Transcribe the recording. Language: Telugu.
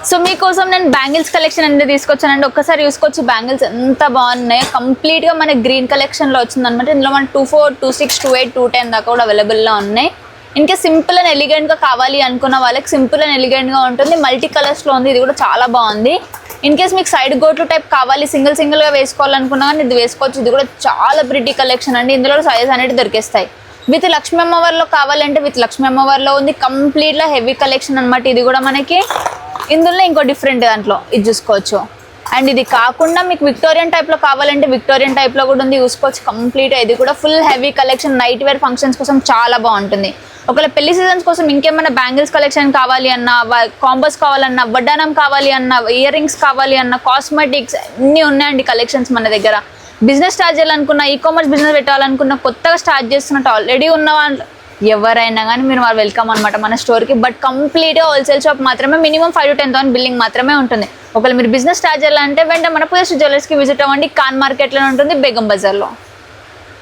సో మీకోసం నేను బ్యాంగిల్స్ కలెక్షన్ అనేది తీసుకొచ్చానండి. ఒక్కసారి చూసుకోవచ్చు బ్యాంగిల్స్ ఎంత బాగున్నాయి. కంప్లీట్గా మన గ్రీన్ కలెక్షన్లో వచ్చిందనమాట. ఇందులో మన 24, 26, 28, 210 దాకా కూడా అవైలబుల్లో ఉన్నాయి. ఇంకా సింపుల్ అండ్ ఎలిగెంట్గా కావాలి అనుకున్న వాళ్ళకి సింపుల్ అండ్ ఎలిగెంట్గా ఉంటుంది. మల్టీ కలర్స్లో ఉంది. ఇది కూడా చాలా బాగుంది. ఇన్ కేస్ మీకు సైడ్ గోట్లు టైప్ కావాలి, సింగిల్గా వేసుకోవాలనుకున్నా కానీ ఇది వేసుకోవచ్చు. ఇది కూడా చాలా ప్రిటీ కలెక్షన్ అండి. ఇందులో సైజ్ అనేది దొరికేస్తాయి. విత్ లక్ష్మీ అమ్మవారిలో కావాలంటే విత్ లక్ష్మీ అమ్మవారిలో ఉంది. కంప్లీట్గా హెవీ కలెక్షన్ అనమాట. ఇది కూడా మనకి ఇందులో ఇంకో డిఫరెంట్ దాంట్లో ఇది చూసుకోవచ్చు. అండ్ ఇది కాకుండా మీకు విక్టోరియన్ టైప్లో కావాలంటే విక్టోరియన్ టైప్లో కూడా ఉంది, చూసుకోవచ్చు. కంప్లీట్గా ఇది కూడా full heavy collection. Night wear functions కోసం చాలా బాగుంటుంది. ఒకవేళ పెళ్లి సీజన్స్ కోసం ఇంకేమైనా బ్యాంగిల్స్ కలెక్షన్ కావాలి అన్నా, కాంబోస్ కావాలన్నా, వడ్డానం కావాలి అన్నా, ఇయర్ రింగ్స్ కావాలి అన్నా, కాస్మెటిక్స్ అన్నీ ఉన్నాయండి కలెక్షన్స్ మన దగ్గర. బిజినెస్ స్టార్ట్ చేయాలనుకున్నా, ఈ కామర్స్ బిజినెస్ పెట్టాలనుకున్నా, కొత్తగా స్టార్ట్ చేస్తున్నట్టు ఆల్రెడీ ఉన్న వాళ్ళు ఎవరైనా కానీ మీరు వాళ్ళు వెల్కమ్ అనమాట మన స్టోర్కి. బట్ కంప్లీట్గా హోల్సేల్ షాప్ మాత్రమే. మినిమం 5 to 10,000 బిల్లింగ్ మాత్రమే ఉంటుంది. ఒకవేళ మీరు బిజినెస్ స్టార్ట్ చేయాలంటే వెంటనే మన పూజ జ్యువెలర్స్కి విజిట్ అవ్వండి. ఖాన్ మార్కెట్లోనే ఉంటుంది, బేగం బజార్లో.